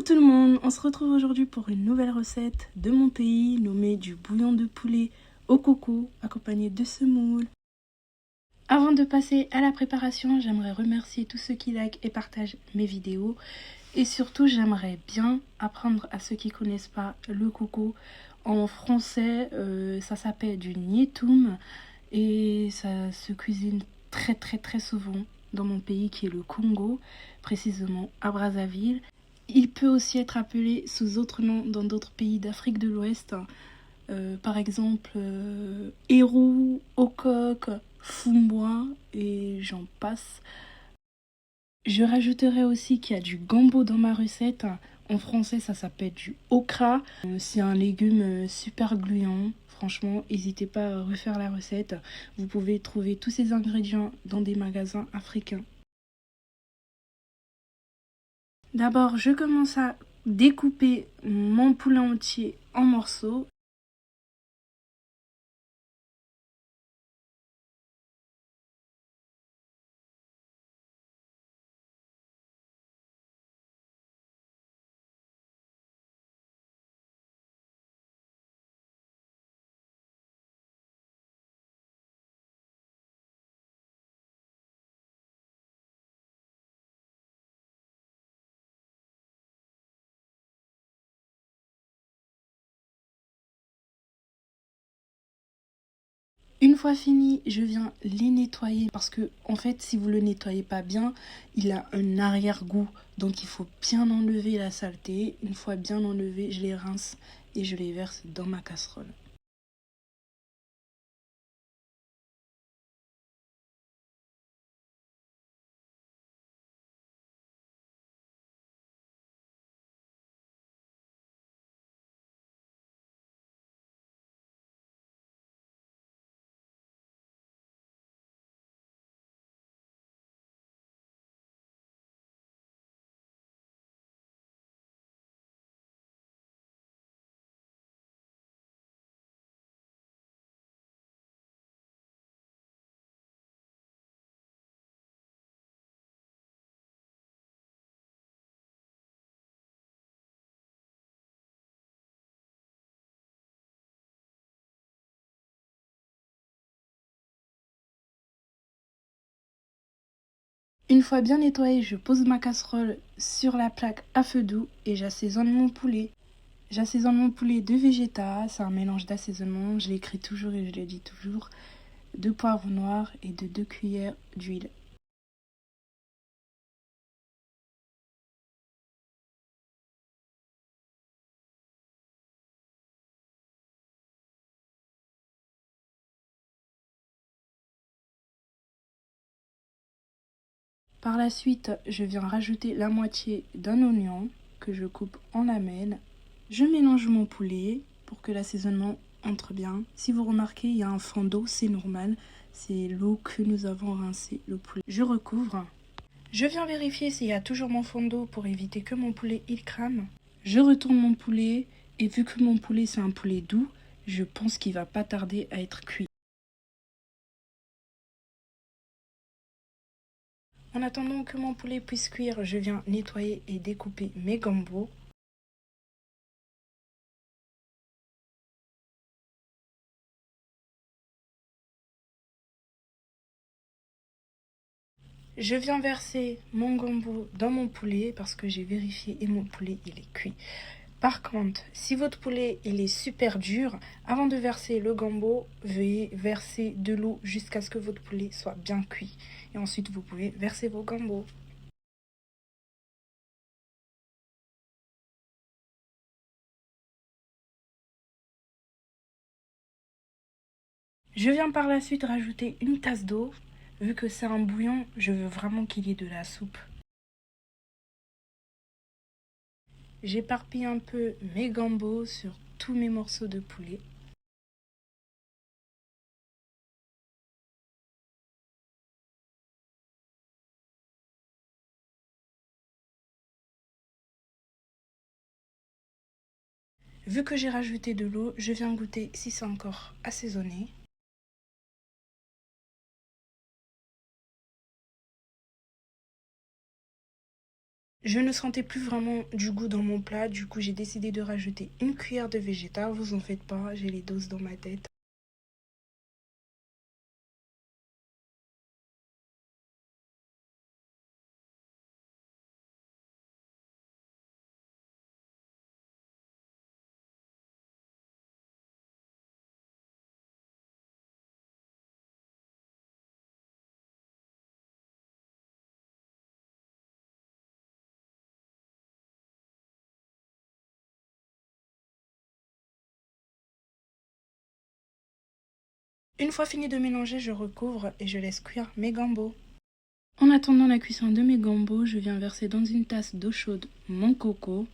tout le monde, on se retrouve aujourd'hui pour une nouvelle recette de mon pays nommée du bouillon de poulet au coco accompagné de semoule. Avant de passer à la préparation, j'aimerais remercier tous ceux qui likent et partagent mes vidéos. Et surtout, j'aimerais bien apprendre à ceux qui ne connaissent pas le coco. En français, ça s'appelle du niétoum et ça se cuisine très souvent dans mon pays qui est le Congo, précisément à Brazzaville. Il peut aussi être appelé sous autres noms dans d'autres pays d'Afrique de l'Ouest, par exemple hérou, ocoque, fumbois et j'en passe. Je rajouterai aussi qu'il y a du gombo dans ma recette. En français, ça s'appelle du okra. C'est un légume super gluant. Franchement, n'hésitez pas à refaire la recette. Vous pouvez trouver tous ces ingrédients dans des magasins africains. D'abord, je commence à découper mon poulet entier en morceaux. Une fois fini, je viens les nettoyer parce que en fait, si vous le nettoyez pas bien, il a un arrière-goût. Donc il faut bien enlever la saleté. Une fois bien enlevé, je les rince et je les verse dans ma casserole. Une fois bien nettoyé, je pose ma casserole sur la plaque à feu doux et j'assaisonne mon poulet. J'assaisonne mon poulet de végéta, c'est un mélange d'assaisonnement, je l'écris toujours et je le dis toujours, de poivre noir et de 2 cuillères d'huile. Par la suite, je viens rajouter la moitié d'un oignon que je coupe en lamelles. Je mélange mon poulet pour que l'assaisonnement entre bien. Si vous remarquez, il y a un fond d'eau, c'est normal. C'est l'eau que nous avons rincé le poulet. Je recouvre. Je viens vérifier s'il y a toujours mon fond d'eau pour éviter que mon poulet il crame. Je retourne mon poulet et vu que mon poulet c'est un poulet doux, je pense qu'il va pas tarder à être cuit. En attendant que mon poulet puisse cuire, je viens nettoyer et découper mes gambos. Je viens verser mon gombo dans mon poulet parce que j'ai vérifié et mon poulet il est cuit. Par contre, si votre poulet il est super dur, avant de verser le gombo, veuillez verser de l'eau jusqu'à ce que votre poulet soit bien cuit. Et ensuite, vous pouvez verser vos gambos. Je viens par la suite rajouter une tasse d'eau. Vu que c'est un bouillon, je veux vraiment qu'il y ait de la soupe. J'éparpille un peu mes gambos sur tous mes morceaux de poulet. Vu que j'ai rajouté de l'eau, je viens goûter si c'est encore assaisonné. Je ne sentais plus vraiment du goût dans mon plat, du coup j'ai décidé de rajouter une cuillère de végétal. Vous en faites pas, j'ai les doses dans ma tête. Une fois fini de mélanger, je recouvre et je laisse cuire mes gambos. En attendant la cuisson de mes gambos, je viens verser dans une tasse d'eau chaude mon coco.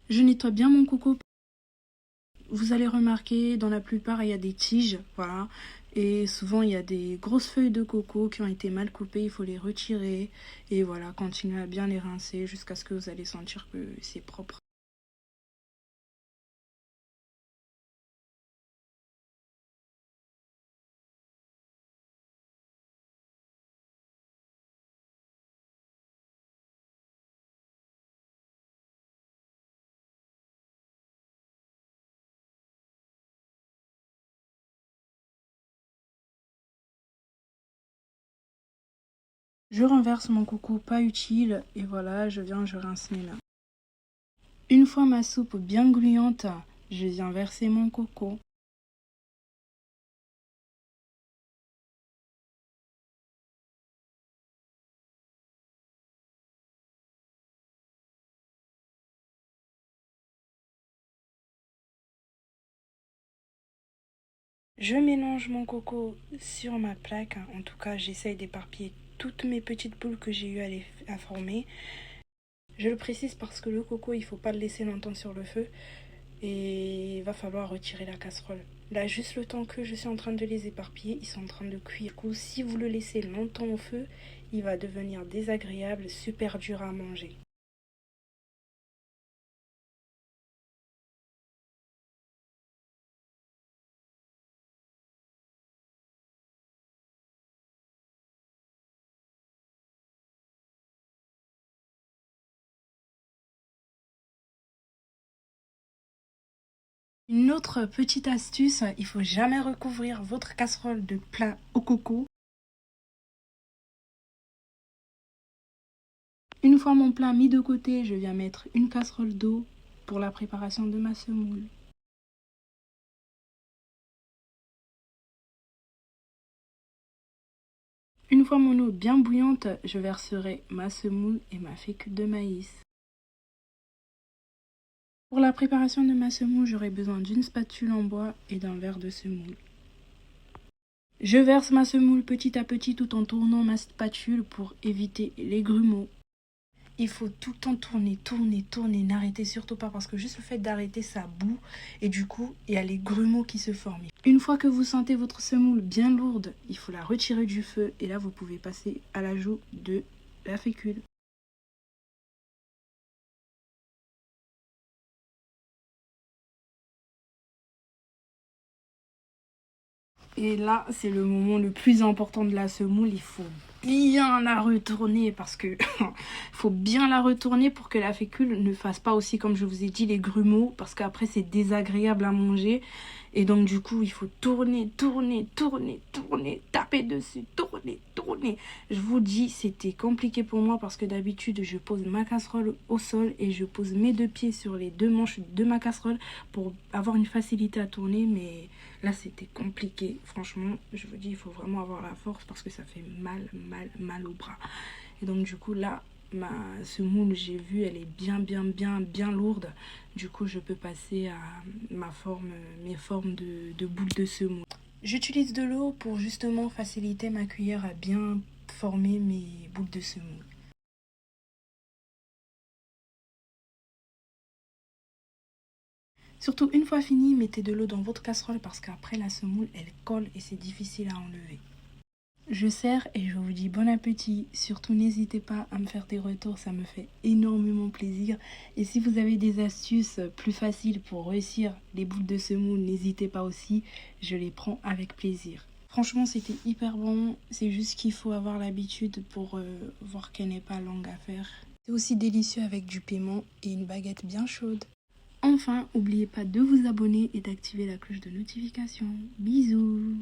Je nettoie bien mon coco. Vous allez remarquer, dans la plupart, il y a des tiges, voilà. Et souvent, il y a des grosses feuilles de coco qui ont été mal coupées. Il faut les retirer. Et voilà, continuez à bien les rincer jusqu'à ce que vous allez sentir que c'est propre. Je renverse mon coco pas utile et voilà, je rince mes mains. Une fois ma soupe bien gluante, je viens verser mon coco. Je mélange mon coco sur ma plaque. En tout cas, j'essaye d'éparpiller toutes mes petites boules que j'ai eu à former. Je le précise parce que le coco, il ne faut pas le laisser longtemps sur le feu. Et il va falloir retirer la casserole. Là, juste le temps que je suis en train de les éparpiller, ils sont en train de cuire. Du coup, si vous le laissez longtemps au feu, il va devenir désagréable, super dur à manger. Une autre petite astuce, il faut jamais recouvrir votre casserole de plat au coco. Une fois mon plat mis de côté, je viens mettre une casserole d'eau pour la préparation de ma semoule. Une fois mon eau bien bouillante, je verserai ma semoule et ma fécule de maïs. Pour la préparation de ma semoule, j'aurai besoin d'une spatule en bois et d'un verre de semoule. Je verse ma semoule petit à petit tout en tournant ma spatule pour éviter les grumeaux. Il faut tout le temps tourner, tourner, tourner, n'arrêtez surtout pas parce que juste le fait d'arrêter ça boue et du coup il y a les grumeaux qui se forment. Une fois que vous sentez votre semoule bien lourde, il faut la retirer du feu et là vous pouvez passer à l'ajout de la fécule. Et là, c'est le moment le plus important de la semoule. Il faut bien la retourner parce que faut bien la retourner pour que la fécule ne fasse pas aussi, comme je vous ai dit, les grumeaux. Parce qu'après, c'est désagréable à manger. Et donc, du coup, il faut tourner, tourner, tourner, tourner, taper dessus, tourner, tourner. Je vous dis, c'était compliqué pour moi parce que d'habitude, je pose ma casserole au sol et je pose mes deux pieds sur les deux manches de ma casserole pour avoir une facilité à tourner. Mais là, c'était compliqué. Franchement, je vous dis, il faut vraiment avoir la force parce que ça fait mal, mal, mal au bras. Et donc, du coup, là, ma semoule, j'ai vu, elle est bien lourde. Du coup, je peux passer à mes formes de boules de semoule. J'utilise de l'eau pour justement faciliter ma cuillère à bien former mes boules de semoule. Surtout, une fois fini, mettez de l'eau dans votre casserole parce qu'après la semoule, elle colle et c'est difficile à enlever. Je sers et je vous dis bon appétit. Surtout, n'hésitez pas à me faire des retours, ça me fait énormément plaisir. Et si vous avez des astuces plus faciles pour réussir les boules de semoule, n'hésitez pas aussi, je les prends avec plaisir. Franchement, c'était hyper bon. C'est juste qu'il faut avoir l'habitude pour voir qu'elle n'est pas longue à faire. C'est aussi délicieux avec du piment et une baguette bien chaude. Enfin, n'oubliez pas de vous abonner et d'activer la cloche de notification. Bisous!